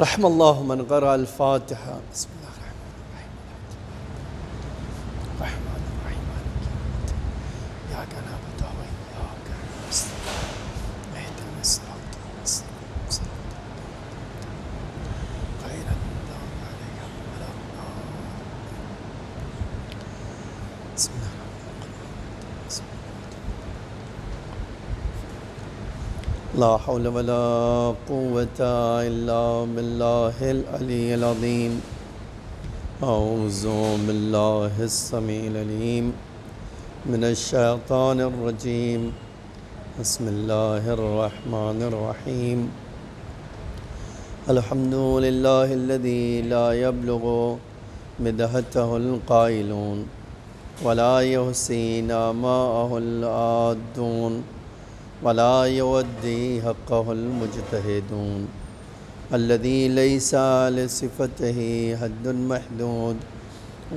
رحم اللہ من قرأ الفاتحہ. بسم اللہ الرحمن الرحیم الرحمن الرحیم مالک یوم الدین ایاک نعبد و ایاک نستعین اہدنا الصراط المستقیم صراط غیر المغضوب علیہم ولا الضالین. بسم اللہ لا حول ولا قوة إلا بالله العلي العظيم. أعوذ بالله السميع العليم من الشيطان الرجيم. بسم الله الرحمن الرحيم. الحمد لله الذي لا يبلغ مدحته القائلون ولا يحصي نعماءه العادون ولا يودي حقه المجتهدون الذي ليس لصفته حد محدود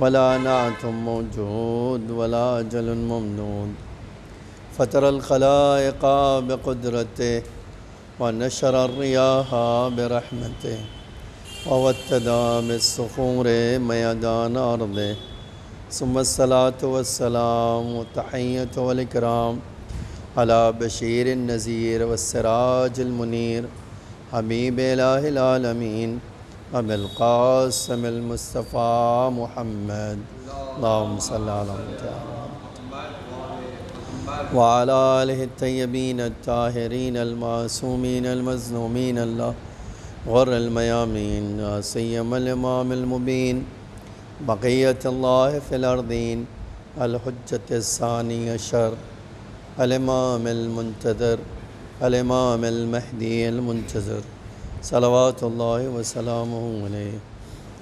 ولا نعت موجود ولا أجل ممدود. فطر الخلائق بقدرته ونشر الرياح برحمته ووتد بالصخور ميدان أرضه. ثم الصلاة والسلام والتحية والإكرام على بشير النذير والسراج المنير حبيب إله العالمين أبي القاسم المصطفى محمد. اللهم صل على محمد وعلى آله الطيبين الطاهرين المعصومين المظلومين الله غر الميامين سيما الإمام المبين بقية الله في الأرضين الحجة الثاني عشر الامام المنتظر الامام المہدی المنتظر صلوات اللہ وسلامہ علیہ.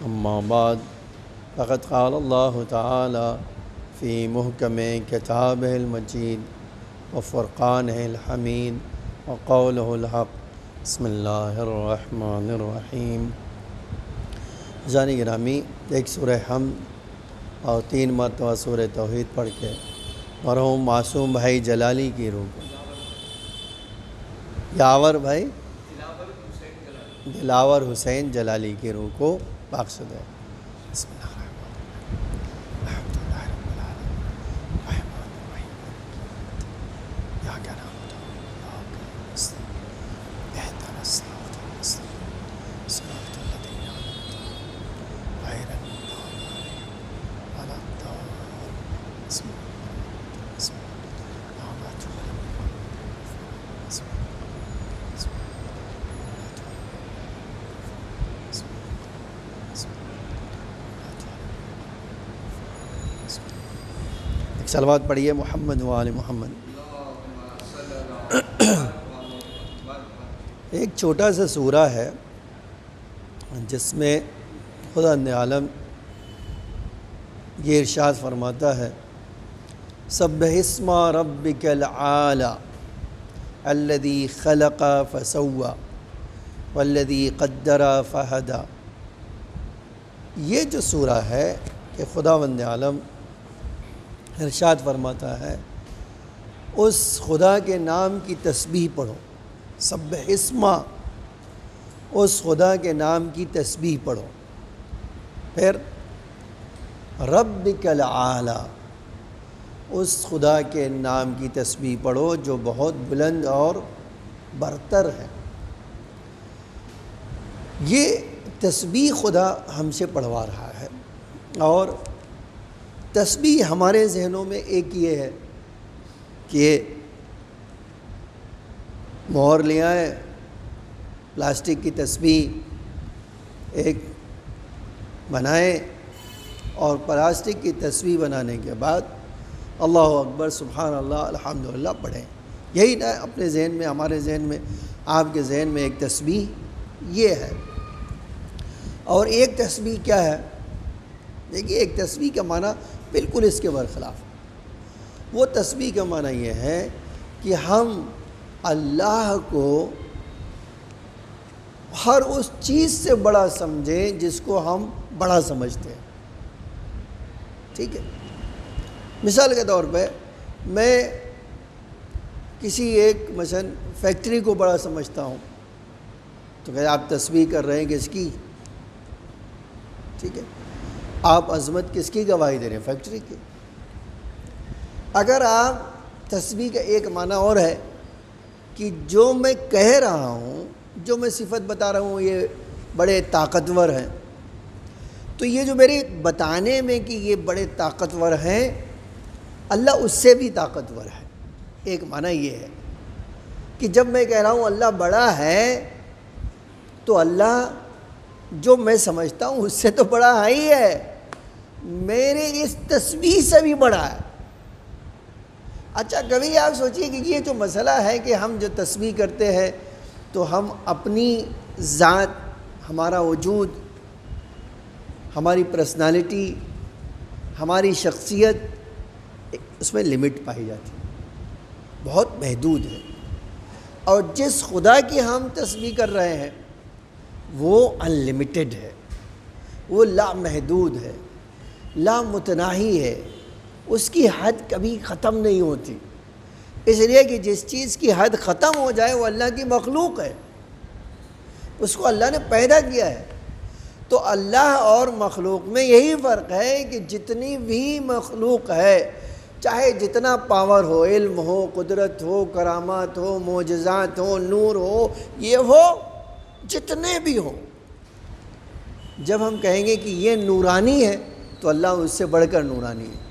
اما بعد فقد قال اللہ تعالی فی محکم کتابہ المجید وفرقانہ الحمید وقولہ الحق. بسم اللہ الرحمن الرحیم. جانی گرامی، ایک سورہ حمد اور 3 مرتبہ سورہ توحید پڑھ کے مرحوم معصوم بھائی جلالی کی روح کو، یاور بھائی دلاور حسین جلالی کی روح کو بخش دے. بسم اللہ الرحمن الرحیم. الحمد للہ رب العالمین الرحمن الرحیم اهدنا الصراط المستقيم صراط الذين أنعمت عليهم غير المغضوب عليهم ولا الضالين. بسم اللہ. ایک صلوات پڑھیے محمد و آل محمد. ایک چھوٹا سا سورہ ہے جس میں خدا نے عالم یہ ارشاد فرماتا ہے: سبح اسم ربک العالی الذی خلق فسوی والذی قدر فہدی. یہ جو سورہ ہے کہ خداوند عالم ارشاد فرماتا ہے اس خدا کے نام کی تسبیح پڑھو. سبح اسم، اس خدا کے نام کی تسبیح پڑھو. پھر ربک العالی، اس خدا کے نام کی تسبیح پڑھو جو بہت بلند اور برتر ہے. یہ تسبیح خدا ہم سے پڑھوا رہا ہے. اور تسبیح ہمارے ذہنوں میں ایک یہ ہے کہ مہر لے آئیں پلاسٹک کی تسبیح ایک بنائیں اور پلاسٹک کی تسبیح بنانے کے بعد اللہ اکبر سبحان اللہ الحمدللہ پڑھیں. یہی نہ اپنے ذہن میں، ہمارے ذہن میں، آپ کے ذہن میں ایک تسبیح یہ ہے. اور ایک تسبیح کیا ہے؟ دیکھیے، ایک تسبیح کا معنی بالکل اس کے برخلاف. وہ تسبیح کا معنی یہ ہے کہ ہم اللہ کو ہر اس چیز سے بڑا سمجھیں جس کو ہم بڑا سمجھتے ہیں. ٹھیک ہے؟ مثال کے طور پہ میں کسی ایک مثلا فیکٹری کو بڑا سمجھتا ہوں، تو کہ آپ تسبیح کر رہے ہیں کس کی؟ ٹھیک ہے، آپ عظمت کس کی گواہی دے رہے ہیں؟ فیکٹری کی۔ اگر آپ تسبیح کا ایک معنی اور ہے کہ جو میں کہہ رہا ہوں، جو میں صفت بتا رہا ہوں یہ بڑے طاقتور ہیں، تو یہ جو میری بتانے میں کہ یہ بڑے طاقتور ہیں، اللہ اس سے بھی طاقتور ہے۔ ایک معنی یہ ہے کہ جب میں کہہ رہا ہوں اللہ بڑا ہے، تو اللہ جو میں سمجھتا ہوں اس سے تو بڑا ہے ہی ہے، میرے اس تسبیح سے بھی بڑا ہے۔ اچھا، کبھی آپ سوچئے کہ یہ جو مسئلہ ہے کہ ہم جو تسبیح کرتے ہیں تو ہم اپنی ذات، ہمارا وجود، ہماری پرسنالٹی، ہماری شخصیت، اس میں لمٹ پائی جاتی ہے، بہت محدود ہے۔ اور جس خدا کی ہم تسبیح کر رہے ہیں وہ انلمیٹڈ ہے، وہ لامحدود ہے، لامتناہی ہے، اس کی حد کبھی ختم نہیں ہوتی۔ اس لیے کہ جس چیز کی حد ختم ہو جائے وہ اللہ کی مخلوق ہے، اس کو اللہ نے پیدا کیا ہے۔ تو اللہ اور مخلوق میں یہی فرق ہے کہ جتنی بھی مخلوق ہے، چاہے جتنا پاور ہو، علم ہو، قدرت ہو، کرامات ہو، معجزات ہو، نور ہو، یہ ہو، جتنے بھی ہوں، جب ہم کہیں گے کہ یہ نورانی ہے تو اللہ اس سے بڑھ کر نورانی ہے۔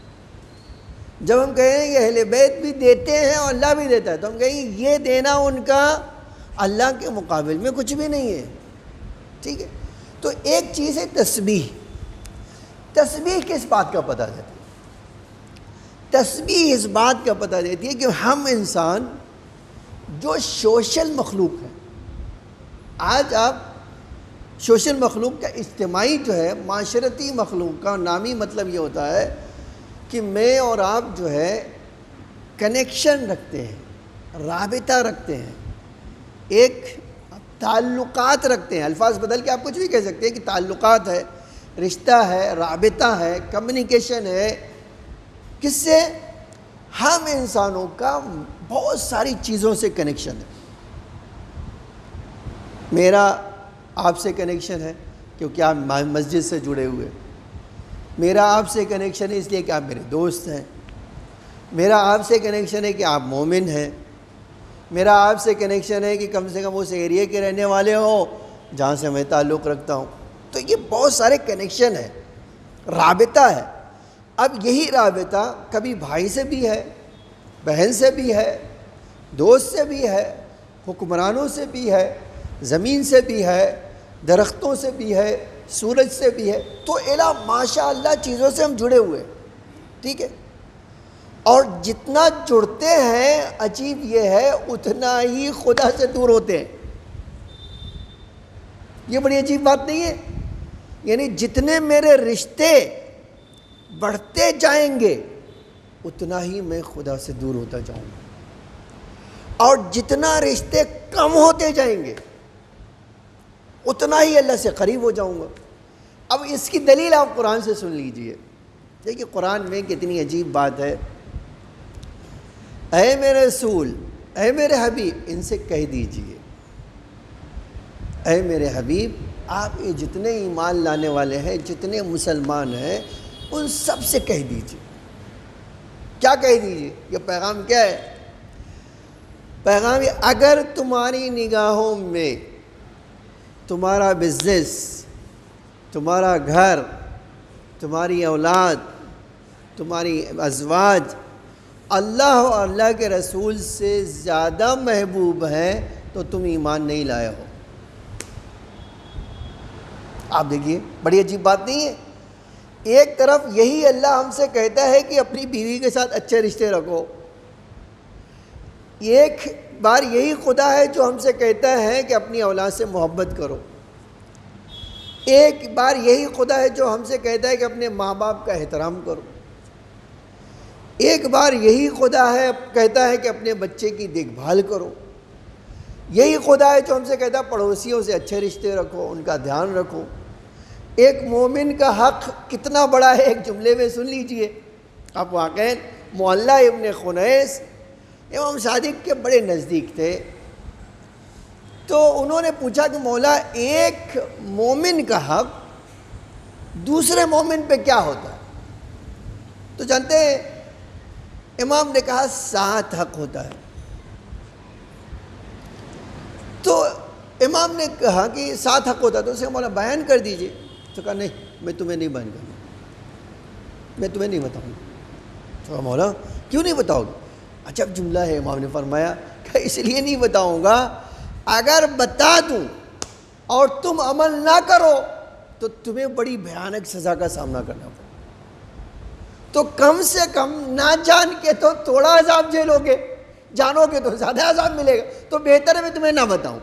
جب ہم کہیں کہ اہل بیت بھی دیتے ہیں اور اللہ بھی دیتا ہے، تو ہم کہیں گے یہ دینا ان کا اللہ کے مقابل میں کچھ بھی نہیں ہے۔ ٹھیک ہے، تو ایک چیز ہے تسبیح۔ تسبیح کس بات کا پتہ دیتی ہے؟ تسبیح اس بات کا پتہ دیتی ہے کہ ہم انسان جو سوشل مخلوق ہیں، آج آپ سوشل مخلوق کا اجتماعی جو ہے، معاشرتی مخلوق کا نامی مطلب یہ ہوتا ہے کہ میں اور آپ جو ہے کنیکشن رکھتے ہیں، رابطہ رکھتے ہیں، ایک تعلقات رکھتے ہیں۔ الفاظ بدل کے آپ کچھ بھی کہہ سکتے ہیں کہ تعلقات ہے، رشتہ ہے، رابطہ ہے، کمیونیکیشن ہے۔ کس سے؟ ہم انسانوں کا بہت ساری چیزوں سے کنیکشن ہے۔ میرا آپ سے کنیکشن ہے کیونکہ آپ مسجد سے جڑے ہوئے، میرا آپ سے کنیکشن ہے اس لیے کہ آپ میرے دوست ہیں، میرا آپ سے کنیکشن ہے کہ آپ مومن ہیں، میرا آپ سے کنیکشن ہے کہ کم سے کم اس ایریے کے رہنے والے ہو جہاں سے میں تعلق رکھتا ہوں۔ تو یہ بہت سارے کنیکشن ہے، رابطہ ہے۔ اب یہی رابطہ کبھی بھائی سے بھی ہے، بہن سے بھی ہے، دوست سے بھی ہے، حکمرانوں سے بھی ہے، زمین سے بھی ہے، درختوں سے بھی ہے، سورج سے بھی ہے، تو الہ ماشاء اللہ چیزوں سے ہم جڑے ہوئے۔ ٹھیک ہے، اور جتنا جڑتے ہیں عجیب یہ ہے اتنا ہی خدا سے دور ہوتے ہیں۔ یہ بڑی عجیب بات نہیں ہے؟ یعنی جتنے میرے رشتے بڑھتے جائیں گے اتنا ہی میں خدا سے دور ہوتا جاؤں گا، اور جتنا رشتے کم ہوتے جائیں گے اتنا ہی اللہ سے قریب ہو جاؤں گا۔ اب اس کی دلیل آپ قرآن سے سن لیجئے۔ دیکھیے قرآن میں کتنی عجیب بات ہے۔ اے میرے رسول، اے میرے حبیب، ان سے کہہ دیجئے، اے میرے حبیب، آپ یہ جتنے ایمان لانے والے ہیں، جتنے مسلمان ہیں، ان سب سے کہہ دیجئے۔ کیا کہہ دیجئے؟ یہ پیغام کیا ہے؟ پیغام یہ، اگر تمہاری نگاہوں میں تمہارا بزنس، تمہارا گھر، تمہاری اولاد، تمہاری ازواج اللہ اور اللہ کے رسول سے زیادہ محبوب ہیں تو تم ایمان نہیں لائے ہو۔ آپ دیکھیے بڑی عجیب بات نہیں ہے؟ ایک طرف یہی اللہ ہم سے کہتا ہے کہ اپنی بیوی کے ساتھ اچھے رشتے رکھو، ایک بار یہی خدا ہے جو ہم سے کہتا ہے کہ اپنی اولاد سے محبت کرو، ایک بار یہی خدا ہے جو ہم سے کہتا ہے کہ اپنے ماں باپ کا احترام کرو، ایک بار یہی خدا ہے کہتا ہے کہ اپنے بچے کی دیکھ بھال کرو، یہی خدا ہے جو ہم سے کہتا ہے پڑوسیوں سے اچھے رشتے رکھو، ان کا دھیان رکھو۔ ایک مومن کا حق کتنا بڑا ہے ایک جملے میں سن لیجئے۔ آپ واقعاً معلّہ ابن خنیس امام صادق کے بڑے نزدیک تھے، تو انہوں نے پوچھا کہ مولا ایک مومن کا حق دوسرے مومن پہ کیا ہوتا ہے؟ تو جانتے ہیں امام نے کہا 7 حق ہوتا ہے۔ تو امام نے کہا کہ 7 حق ہوتا ہے، تو اسے مولا بیان کر دیجئے۔ تو کہا نہیں، میں تمہیں نہیں بیان کروں گا، میں تمہیں نہیں بتاؤں گا۔ تو کہا مولا کیوں نہیں بتاؤ گے؟ عجب جملہ ہے، امام نے فرمایا کہ اس لیے نہیں بتاؤں گا، اگر بتا دوں اور تم عمل نہ کرو تو تمہیں بڑی بھیانک سزا کا سامنا کرنا پڑے، تو کم سے کم نہ جان کے تو تھوڑا عذاب جھیلو گے، جانو گے تو زیادہ عذاب ملے گا، تو بہتر ہے میں تمہیں نہ بتاؤں۔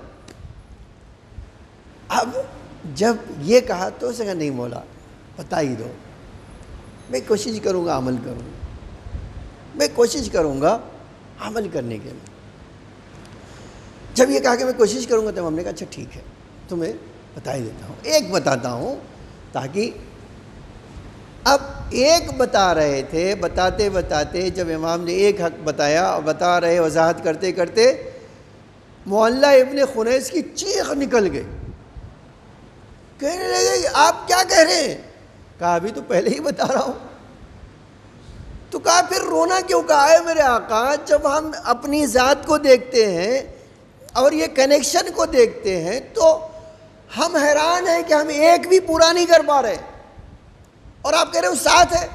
اب جب یہ کہا تو اسے کہا نہیں مولا بتا ہی دو، میں کوشش کروں گا عمل کروں گا، میں کوشش کروں گا عمل کرنے کے لیے۔ جب یہ کہا کہ میں کوشش کروں گا تو ہم نے کہا اچھا ٹھیک ہے، تمہیں بتا ہی دیتا ہوں، ایک بتاتا ہوں، تاکہ اب ایک بتا رہے تھے، بتاتے بتاتے جب امام نے ایک حق بتایا اور بتا رہے وضاحت کرتے کرتے معلّہ ابن خنیس کی چیخ نکل گئی، کہنے لگے آپ کیا کہہ رہے ہیں؟ کہا ابھی تو پہلے ہی بتا رہا ہوں۔ تو کہا پھر رونا کیوں؟ کہا ہے میرے آقا جب ہم اپنی ذات کو دیکھتے ہیں اور یہ کنیکشن کو دیکھتے ہیں تو ہم حیران ہیں کہ ہم ایک بھی پورا نہیں کر پا رہے، اور آپ کہہ رہے ہو 7 ہے۔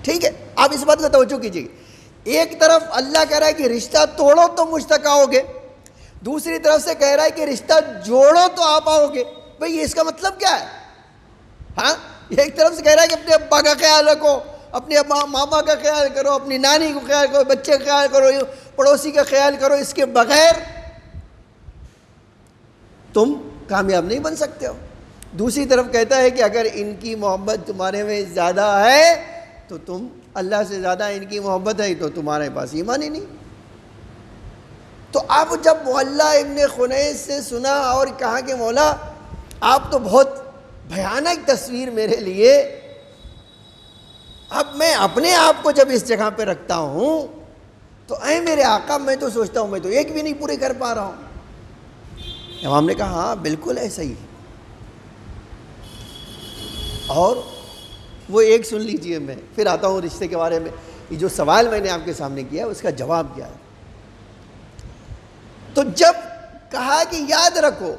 ٹھیک ہے، آپ اس بات کو توجہ کیجیے، ایک طرف اللہ کہہ رہا ہے کہ رشتہ توڑو تو مجھ تک آؤ گے، دوسری طرف سے کہہ رہا ہے کہ رشتہ جوڑو تو آپ آؤ گے۔ بھئی اس کا مطلب کیا ہے؟ ہاں، ایک طرف سے کہہ رہا ہے کہ اپنے ابا کا خیال رکھو، اپنے ماما کا خیال کرو، اپنی نانی کو خیال کرو، بچے کا خیال کرو، پڑوسی کا خیال کرو، اس کے بغیر تم کامیاب نہیں بن سکتے ہو۔ دوسری طرف کہتا ہے کہ اگر ان کی محبت تمہارے میں زیادہ ہے تو تم اللہ سے زیادہ ان کی محبت ہے تو تمہارے پاس ایمان ہی نہیں۔ تو اب جب معلّہ ابن خنیس سے سنا اور کہا کہ مولا آپ تو بہت بھیانک تصویر میرے لیے، اب میں اپنے آپ کو جب اس جگہ پہ رکھتا ہوں تو اے میرے آقا میں تو سوچتا ہوں میں تو ایک بھی نہیں پورے کر پا رہا ہوں۔ امام نے کہا ہاں بالکل ایسا ہی ہے، اور وہ ایک سن لیجئے، میں پھر آتا ہوں رشتے کے بارے میں۔ یہ جو سوال میں نے آپ کے سامنے کیا اس کا جواب کیا ہے؟ تو جب کہا کہ یاد رکھو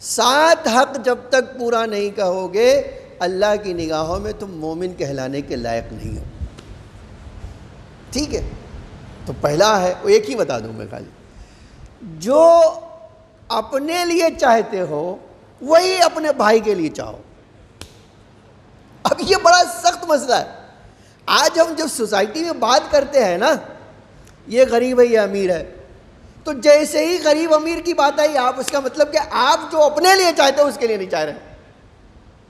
7 حق جب تک پورا نہیں کہو گے اللہ کی نگاہوں میں تم مومن کہلانے کے لائق نہیں ہو۔ ٹھیک ہے، تو پہلا ہے وہ ایک ہی بتا دوں میں خالی، جو اپنے لیے چاہتے ہو وہی اپنے بھائی کے لیے چاہو۔ اب یہ بڑا سخت مسئلہ ہے۔ آج ہم جب سوسائٹی میں بات کرتے ہیں نا یہ غریب ہے یہ امیر ہے، تو جیسے ہی غریب امیر کی بات آئی آپ اس کا مطلب کہ آپ جو اپنے لیے چاہتے ہو اس کے لیے نہیں چاہ رہے،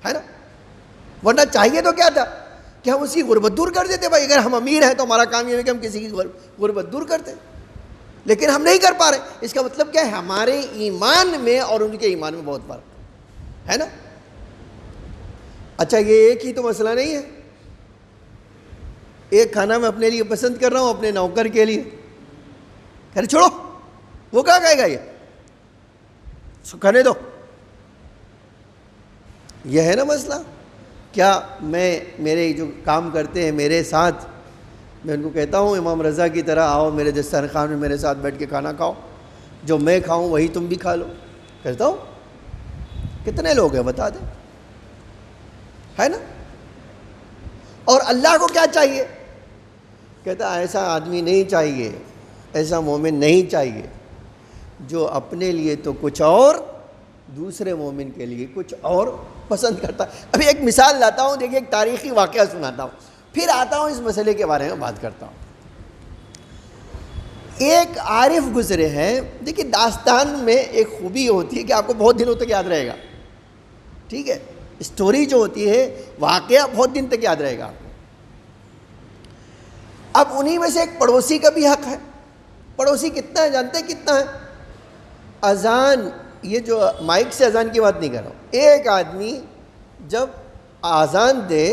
ہے نا؟ ورنہ چاہیے تو کیا تھا کہ ہم اس کی غربت دور کر دیتے۔ بھائی اگر ہم امیر ہیں تو ہمارا کام یہ ہے کہ ہم کسی کی غربت دور کرتے، لیکن ہم نہیں کر پا رہے۔ اس کا مطلب کیا ہے؟ ہمارے ایمان میں اور ان کے ایمان میں بہت فرق ہے نا۔ اچھا یہ ایک ہی تو مسئلہ نہیں ہے، ایک کھانا میں اپنے لیے پسند کر رہا ہوں اپنے نوکر کے لیے، کہہ رہے چھوڑو وہ کیا کہے گا، یہ کھانے دو، یہ ہے نا مسئلہ۔ کیا میں میرے جو کام کرتے ہیں میرے ساتھ، میں ان کو کہتا ہوں امام رضا کی طرح آؤ میرے دسترخوان میں میرے ساتھ بیٹھ کے کھانا کھاؤ، جو میں کھاؤں وہی تم بھی کھا لو؟ کہتا ہوں کتنے لوگ ہیں بتا دیں، ہے نا؟ اور اللہ کو کیا چاہیے؟ کہتا ایسا آدمی نہیں چاہیے، ایسا مومن نہیں چاہیے جو اپنے لیے تو کچھ اور دوسرے مومن کے لیے کچھ اور پسند کرتا ہے۔ ابھی ایک مثال لاتا ہوں، دیکھیے ایک تاریخی واقعہ سناتا ہوں، پھر آتا ہوں اس مسئلے کے بارے میں بات کرتا ہوں۔ ایک عارف گزرے ہیں، دیکھیے داستان میں ایک خوبی ہوتی ہے کہ آپ کو بہت دنوں تک یاد رہے گا، ٹھیک ہے؟ اسٹوری جو ہوتی ہے واقعہ بہت دن تک یاد رہے گا آپ کو۔ اب انہی میں سے ایک پڑوسی کا بھی حق ہے۔ پڑوسی کتنا ہے جانتے ہیں کتنا ہے؟ اذان، یہ جو مائک سے اذان کی بات نہیں کر رہا ہوں، ایک آدمی جب اذان دے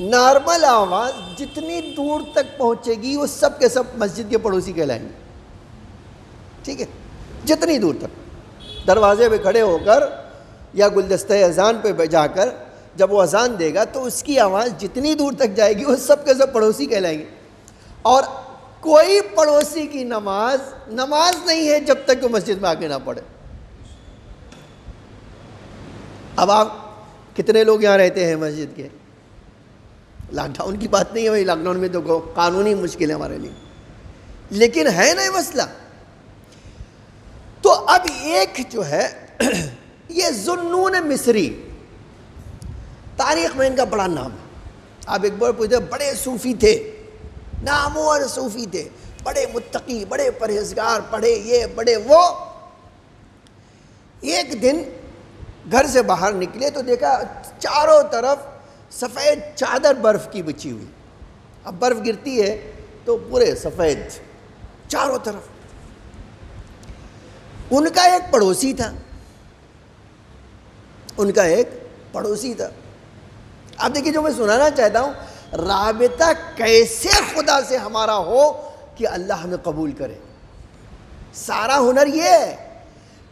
نارمل آواز جتنی دور تک پہنچے گی وہ سب کے سب مسجد کے پڑوسی کہلائیں گے، ٹھیک ہے، جتنی دور تک دروازے پہ کھڑے ہو کر یا گلدستہ اذان پہ جا کر جب وہ اذان دے گا تو اس کی آواز جتنی دور تک جائے گی وہ سب کے سب پڑوسی کہلائیں گے. اور کوئی پڑوسی کی نماز نہیں ہے جب تک وہ مسجد میں آ کے نہ پڑھے. اب آپ کتنے لوگ یہاں رہتے ہیں مسجد کے؟ لاک ڈاؤن کی بات نہیں ہے بھائی، لاک ڈاؤن میں تو قانونی مشکل ہے ہمارے لیے، لیکن ہے نا یہ مسئلہ. تو اب ایک جو ہے یہ ذوالنون مصری، تاریخ میں ان کا بڑا نام ہے. آپ ایک بار پوچھتے بڑے صوفی تھے، نامور صوفی تھے، بڑے متقی، بڑے پرہیزگار، بڑے یہ بڑے وہ. ایک دن گھر سے باہر نکلے تو دیکھا چاروں طرف سفید چادر برف کی بچھی ہوئی. اب برف گرتی ہے تو پورے سفید چاروں طرف. ان کا ایک پڑوسی تھا. آپ دیکھیے جو میں سنانا چاہتا ہوں، رابطہ کیسے خدا سے ہمارا ہو کہ اللہ ہمیں قبول کرے. سارا ہنر یہ ہے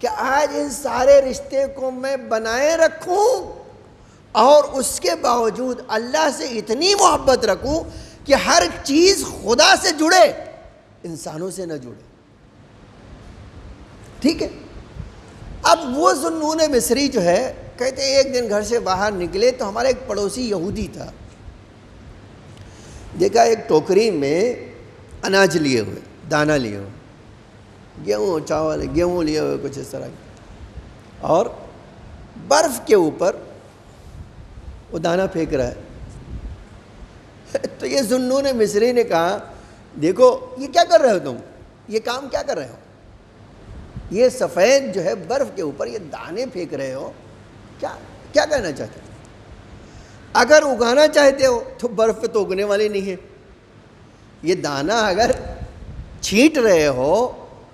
کہ آج ان سارے رشتے کو میں بنائے رکھوں اور اس کے باوجود اللہ سے اتنی محبت رکھوں کہ ہر چیز خدا سے جڑے، انسانوں سے نہ جڑے. ٹھیک ہے. اب وہ ذوالنون مصری جو ہے کہتے ایک دن گھر سے باہر نکلے تو ہمارا ایک پڑوسی یہودی تھا. دیکھا ایک ٹوکری میں اناج لیے ہوئے، دانہ لیے ہوئے، گیہوں چاول گیہوں لیے ہوئے کچھ اس طرح کے، اور برف کے اوپر وہ دانہ پھینک رہا ہے. تو یہ ذوالنون مصری نے کہا دیکھو یہ کیا کر رہے ہو تم، یہ کام کیا کر رہے ہو، یہ سفید جو ہے برف کے اوپر یہ دانے پھینک رہے ہو، کیا کہنا چاہتے ہو؟ اگر اگانا چاہتے ہو تو برف پہ تو اگنے والے نہیں ہے. یہ دانہ اگر چھینٹ رہے ہو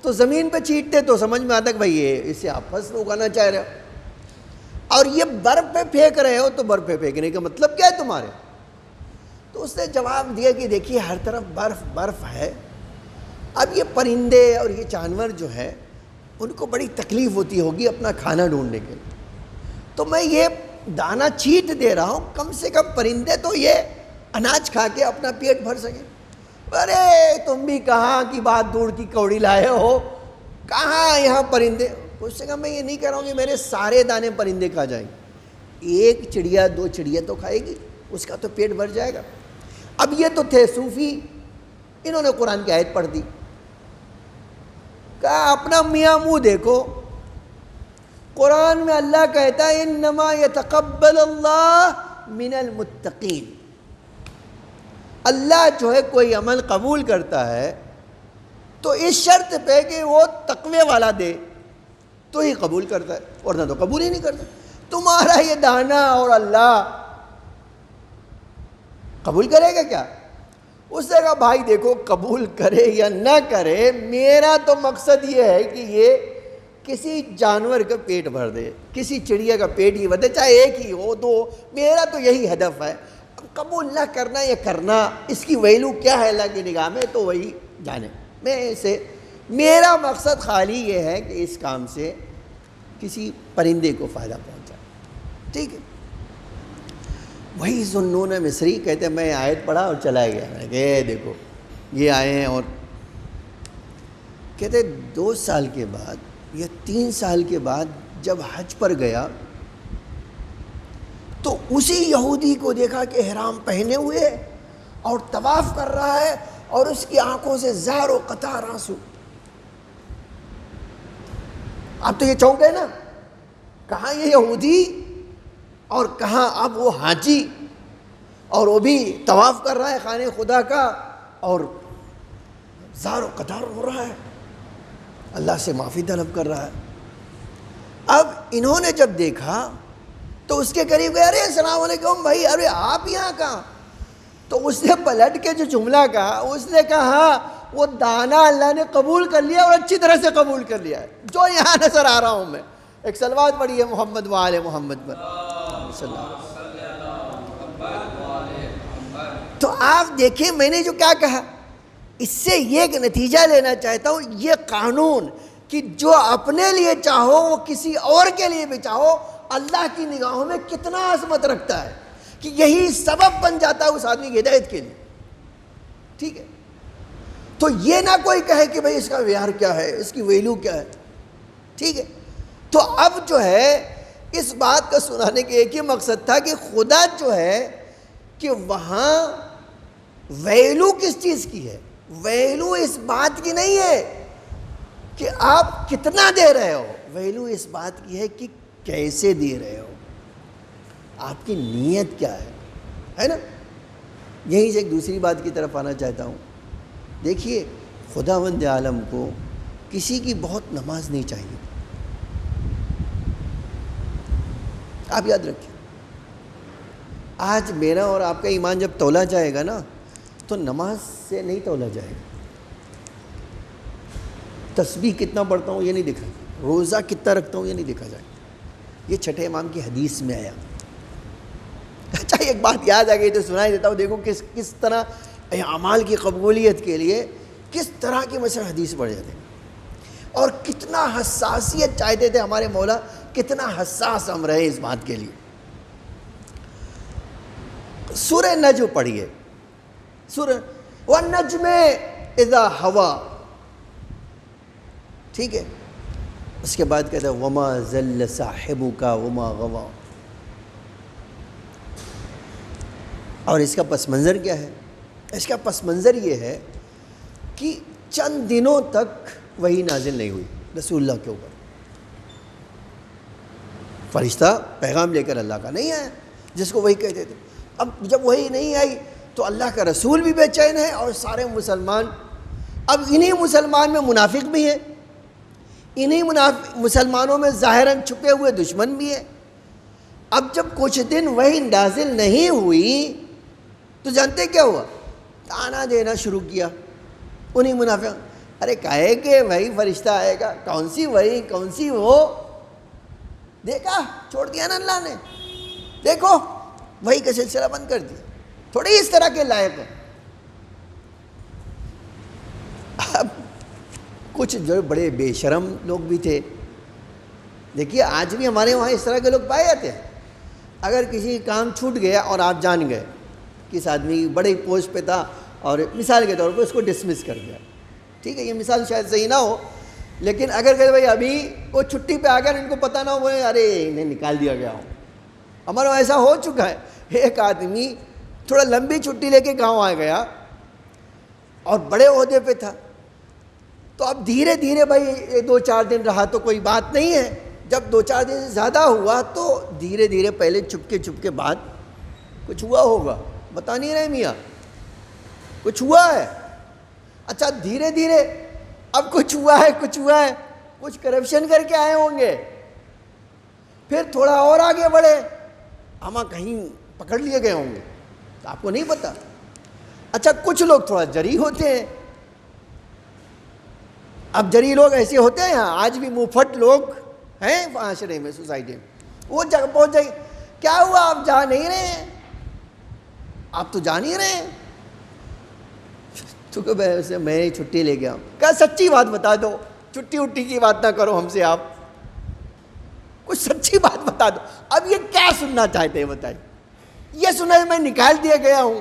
تو زمین پہ چھینٹتے تو سمجھ میں آتا کہ بھائی یہ اسے آپ فصل اگانا چاہ رہے ہو، اور یہ برف پہ پھینک رہے ہو تو برف پہ پھینکنے کا مطلب کیا ہے تمہارے؟ تو اس نے جواب دیا کہ دیکھیے ہر طرف برف برف ہے. اب یہ پرندے اور یہ جانور جو ہے ان کو بڑی تکلیف ہوتی ہوگی اپنا کھانا ڈھونڈنے کے لیے، تو میں یہ دانہ چھینٹ دے رہا ہوں، کم سے کم پرندے تو یہ اناج کھا کے اپنا پیٹ بھر سکیں. ارے تم بھی کہاں کی بات دور کی کوڑی لائے ہو، کہاں یہاں پرندے. اس سے کہا میں یہ نہیں کہہ رہا ہوں کہ میرے سارے دانے پرندے کھا جائیں گے، ایک چڑیا دو چڑیا تو کھائے گی، اس کا تو پیٹ بھر جائے گا. اب یہ تو تھے صوفی، انہوں نے قرآن کی آیت پڑھ دی. کہا اپنا میاں منہ دیکھو، قرآن میں اللہ کہتا ہے انما یتقبل اللہ من المتقین. اللہ جو ہے کوئی عمل قبول کرتا ہے تو اس شرط پہ کہ وہ تقوی والا دے تو ہی قبول کرتا ہے، ورنہ تو قبول ہی نہیں کرتا. تمہارا یہ دانہ اور اللہ قبول کرے گا کیا؟ اس نے کہا بھائی دیکھو قبول کرے یا نہ کرے، میرا تو مقصد یہ ہے کہ یہ کسی جانور کا پیٹ بھر دے، کسی چڑیا کا پیٹ ہی بھر دے، چاہے ایک ہی ہو دو، میرا تو یہی ہدف ہے. قبول نہ کرنا یا کرنا اس کی ویلو کیا ہے اللہ کی نگاہ میں تو وہی جانے. میں اسے میرا مقصد خالی یہ ہے کہ اس کام سے کسی پرندے کو فائدہ پہنچائے. ٹھیک ہے. وہی ذوالنون مصری کہتے ہیں میں آیت پڑھا اور چلا گیا. میں نے کہا دیکھو یہ آئے ہیں، اور کہتے 2 سال کے بعد یا 3 سال کے بعد جب حج پر گیا تو اسی یہودی کو دیکھا کہ احرام پہنے ہوئے اور طواف کر رہا ہے اور اس کی آنکھوں سے زار و قطار آنسو. اب تو یہ چونک گئے نا، کہاں یہ یہودی اور کہاں اب وہ حاجی، اور وہ بھی طواف کر رہا ہے خانہ خدا کا اور زار و قطار ہو رہا ہے، اللہ سے معافی طلب کر رہا ہے. اب انہوں نے جب دیکھا تو اس کے قریب گئے، ارے السلام علیکم بھائی، ارے آپ یہاں کہاں؟ تو اس نے پلٹ کے جو جملہ کہا، اس نے کہا ہاں وہ دانہ اللہ نے قبول کر لیا اور اچھی طرح سے قبول کر لیا ہے جو یہاں نظر آ رہا ہوں میں. ایک صلوات پڑھی ہے محمد وآل محمد پر صلی اللہ علیہ وسلم. تو آپ دیکھیں میں نے جو کیا کہا، اس سے یہ ایک نتیجہ لینا چاہتا ہوں، یہ قانون کہ جو اپنے لیے چاہو وہ کسی اور کے لیے بھی چاہو، اللہ کی نگاہوں میں کتنا عظمت رکھتا ہے کہ یہی سبب بن جاتا ہے اس آدمی کی ہدایت کے لیے. ٹھیک ہے، تو یہ نہ کوئی کہے کہ بھئی اس کا معیار کیا ہے، اس کی ویلیو کیا ہے. ٹھیک ہے، تو اب جو ہے اس بات کا سنانے کے ایک ہی مقصد تھا کہ خدا جو ہے کہ وہاں ویلیو کس چیز کی ہے؟ ویلیو اس بات کی نہیں ہے کہ آپ کتنا دے رہے ہو، ویلیو اس بات کی ہے کہ کیسے دے رہے ہو، آپ کی نیت کیا ہے نا. یہیں سے ایک دوسری بات کی طرف آنا چاہتا ہوں. دیکھیے، خداوند عالم کو کسی کی بہت نماز نہیں چاہیے. آپ یاد رکھیں، آج میرا اور آپ کا ایمان جب تولا جائے گا نا تو نماز سے نہیں تولا جائے گا. تسبیح کتنا پڑھتا ہوں یہ نہیں دیکھا، روزہ کتنا رکھتا ہوں یہ نہیں دیکھا جائے. یہ چھٹے امام کی حدیث میں آیا. اچھا، ایک بات یاد آ گئی تو سنائی دیتا ہوں. دیکھو کس طرح اعمال کی قبولیت کے لیے کس طرح کی مثلا حدیث پڑھ جاتے ہیں، اور کتنا حساسیت چاہتے تھے ہمارے مولا، کتنا حساس ہم رہے اس بات کے لیے. سورہ نجم پڑھیے، سورہ والنجم اذا ہوا. ٹھیک ہے، اس کے بعد کہتا ہے وما ضل صاحبک وما غوا. اور اس کا پس منظر کیا ہے؟ اس کا پس منظر یہ ہے کہ چند دنوں تک وحی نازل نہیں ہوئی رسول اللہ کے اوپر. فرشتہ پیغام لے کر اللہ کا نہیں آیا جس کو وحی کہتے تھے. اب جب وحی نہیں آئی تو اللہ کا رسول بھی بے چین ہے اور سارے مسلمان. اب انہی مسلمان میں منافق بھی ہیں، انہی مسلمانوں میں ظاہراً چھپے ہوئے دشمن بھی ہیں. اب جب کچھ دن وحی نازل نہیں ہوئی تو جانتے کیا ہوا؟ تانا دینا شروع کیا انہی منافق. ارے کہے کہ وہی فرشتہ آئے گا، کون سی وحی، کون سی وہ. دیکھا، چھوڑ دیا نا اللہ نے. دیکھو وحی کا سلسلہ بند کر دیا. تھوڑی اس طرح کے لائق ہیں. اب کچھ جو بڑے بے شرم لوگ بھی تھے. دیکھیے آج بھی ہمارے وہاں اس طرح کے لوگ پائے جاتے ہیں. اگر کسی کام چھوٹ گیا اور آپ جان گئے، کس آدمی بڑے پوسٹ پہ تھا اور مثال کے طور پہ اس کو ڈسمس کر دیا. ٹھیک ہے، یہ مثال شاید صحیح نہ ہو، لیکن اگر کہ بھائی ابھی وہ چھٹی پہ آ گیا، ان کو پتہ نہ ہو، وہ ارے انہیں نکال دیا گیا ہوں. ہمارا ایسا ہو چکا ہے. ایک آدمی تھوڑا لمبی چھٹی لے کے گاؤں آ گیا اور بڑے عہدے پہ تھا، تو اب دھیرے دھیرے بھائی 2-4 دن رہا تو کوئی بات نہیں ہے. جب 2-4 دن سے زیادہ ہوا تو دھیرے دھیرے پہلے چپکے بعد کچھ ہوا ہوگا، بتا نہیں رہے میاں، کچھ ہوا ہے. اچھا دھیرے دھیرے اب کچھ ہوا ہے، کچھ کرپشن کر کے آئے ہوں گے. پھر تھوڑا اور آگے بڑھے، ہم کہیں پکڑ لیے گئے ہوں گے تو آپ کو نہیں پتا. اچھا کچھ لوگ تھوڑا جری ہوتے ہیں. اب جری لوگ ایسے ہوتے ہیں، آج بھی منہ پھٹ لوگ ہیں معاشرے میں، سوسائٹی میں. وہ جگہ پہنچ جائے، کیا ہوا آپ جا نہیں رہے ہیں، آپ تو جا نہیں رہے ہیں. تو کہ میں چھٹی لے گیا. کہا سچی بات بتا دو، چھٹی وٹی کی بات نہ کرو ہم سے، آپ کچھ سچی بات بتا دو. اب یہ کیا سننا چاہتے ہیں بتائیے؟ یہ سنا ہے میں نکال دیا گیا ہوں،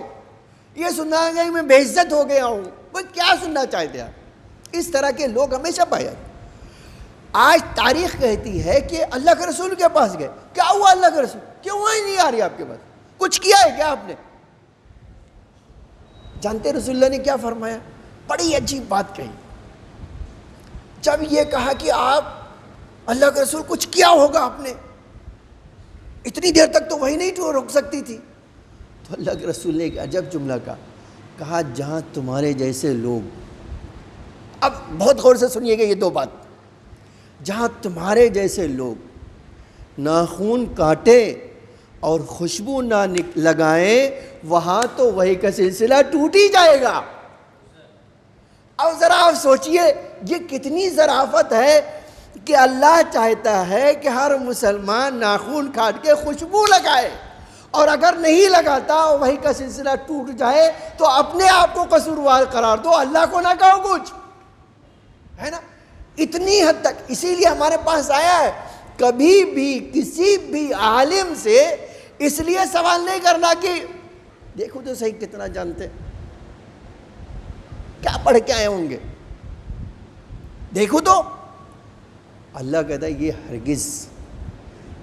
یہ سننا ہے میں بے عزت ہو گیا ہوں، وہ کیا سننا چاہتے ہیں آپ؟ اس طرح کے لوگ ہمیشہ پائے جاتے. آج تاریخ کہتی ہے کہ اللہ کے رسول کے پاس گئے. کیا ہوا اللہ کے رسول؟ کیوں وہی نہیں آ رہی آپ کے پاس؟ کچھ کیا ہے کیا آپ نے؟ جانتے رسول اللہ نے کیا فرمایا؟ بڑی عجیب بات کہی. جب یہ کہا کہ آپ اللہ کے رسول کچھ کیا ہوگا آپ نے، اتنی دیر تک تو وہی نہیں روک سکتی تھی. تو اللہ کے رسول نے ایک عجب جملہ کہا جہاں تمہارے جیسے لوگ، اب بہت غور سے سنیے گا یہ 2 بات، جہاں تمہارے جیسے لوگ ناخون کاٹے اور خوشبو نہ لگائیں، وہاں تو وحی کا سلسلہ ٹوٹ ہی جائے گا. اب ذرا آپ سوچئے یہ کتنی ظرافت ہے کہ اللہ چاہتا ہے کہ ہر مسلمان ناخون کاٹ کے خوشبو لگائے، اور اگر نہیں لگاتا اور وہی کا سلسلہ ٹوٹ جائے تو اپنے آپ کو قصوروار قرار دو، اللہ کو نہ کہو کچھ، ہے نا؟ اتنی حد تک اسی لیے ہمارے پاس آیا ہے، کبھی بھی کسی بھی عالم سے اس لیے سوال نہیں کرنا کہ دیکھو تو صحیح کتنا جانتے، کیا پڑھ کے آئے ہوں گے، دیکھو تو۔ اللہ کہتا ہے یہ ہرگز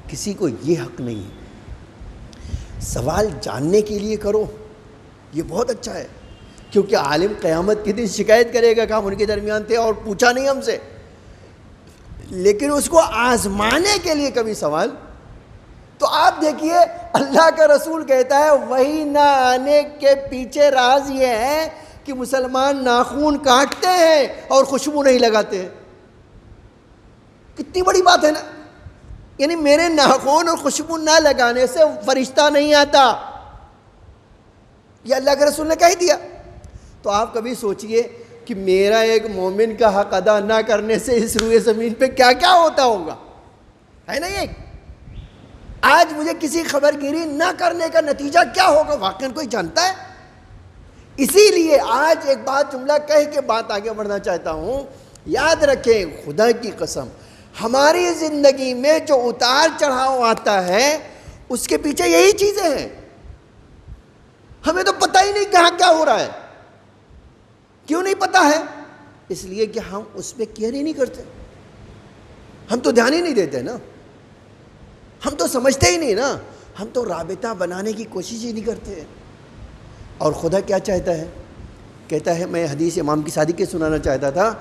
کسی کو یہ حق نہیں ہے۔ سوال جاننے کے لیے کرو، یہ بہت اچھا ہے، کیونکہ عالم قیامت کے دن شکایت کرے گا کہ ہم ان کے درمیان تھے اور پوچھا نہیں ہم سے، لیکن اس کو آزمانے کے لیے کبھی سوال۔ تو آپ دیکھیے اللہ کا رسول کہتا ہے وہی نہ آنے کے پیچھے راز یہ ہے کہ مسلمان ناخون کاٹتے ہیں اور خوشبو نہیں لگاتے ہیں۔ کتنی بڑی بات ہے نا، یعنی میرے ناخون اور خوشبو نہ لگانے سے فرشتہ نہیں آتا، یہ اللہ کے رسول نے کہہ دیا۔ تو آپ کبھی سوچئے کہ میرا ایک مومن کا حق ادا نہ کرنے سے اس روئے زمین پہ کیا کیا ہوتا ہوگا، ہے نا؟ یہ آج مجھے کسی خبر گیری نہ کرنے کا نتیجہ کیا ہوگا، واقعاً کوئی جانتا ہے؟ اسی لیے آج ایک بات جملہ کہہ کے بات آگے بڑھنا چاہتا ہوں، یاد رکھیں خدا کی قسم، ہماری زندگی میں جو اتار چڑھاؤ آتا ہے اس کے پیچھے یہی چیزیں ہیں، ہمیں تو پتہ ہی نہیں کہاں کیا ہو رہا ہے۔ کیوں نہیں پتہ ہے؟ اس لیے کہ ہم اس پہ کیئر ہی نہیں کرتے، ہم تو دھیان ہی نہیں دیتے نا، ہم تو سمجھتے ہی نہیں نا، ہم تو رابطہ بنانے کی کوشش ہی نہیں کرتے۔ اور خدا کیا چاہتا ہے؟ کہتا ہے، میں حدیث امام کی صادق کے سنانا چاہتا تھا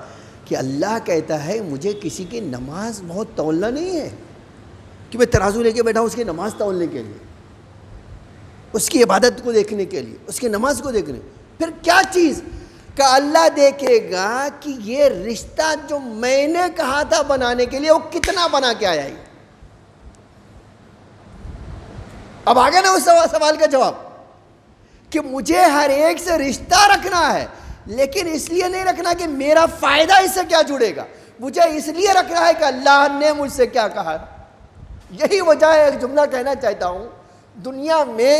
کہ اللہ کہتا ہے مجھے کسی کی نماز بہت تولنا نہیں ہے کہ میں ترازو لے کے بیٹھا ہوں اس کی نماز تولنے کے لیے، اس کی عبادت کو دیکھنے کے لیے، اس کی نماز کو دیکھنے، پھر کیا چیز کہ اللہ دیکھے گا کہ یہ رشتہ جو میں نے کہا تھا بنانے کے لیے وہ کتنا بنا کے آیا ہے۔ اب آگے نا اس سوال کا جواب کہ مجھے ہر ایک سے رشتہ رکھنا ہے، لیکن اس لیے نہیں رکھنا کہ میرا فائدہ اس سے کیا جڑے گا، مجھے اس لیے رکھنا ہے کہ اللہ نے مجھ سے کیا کہا۔ یہی وجہ ہے، ایک جملہ کہنا چاہتا ہوں، دنیا میں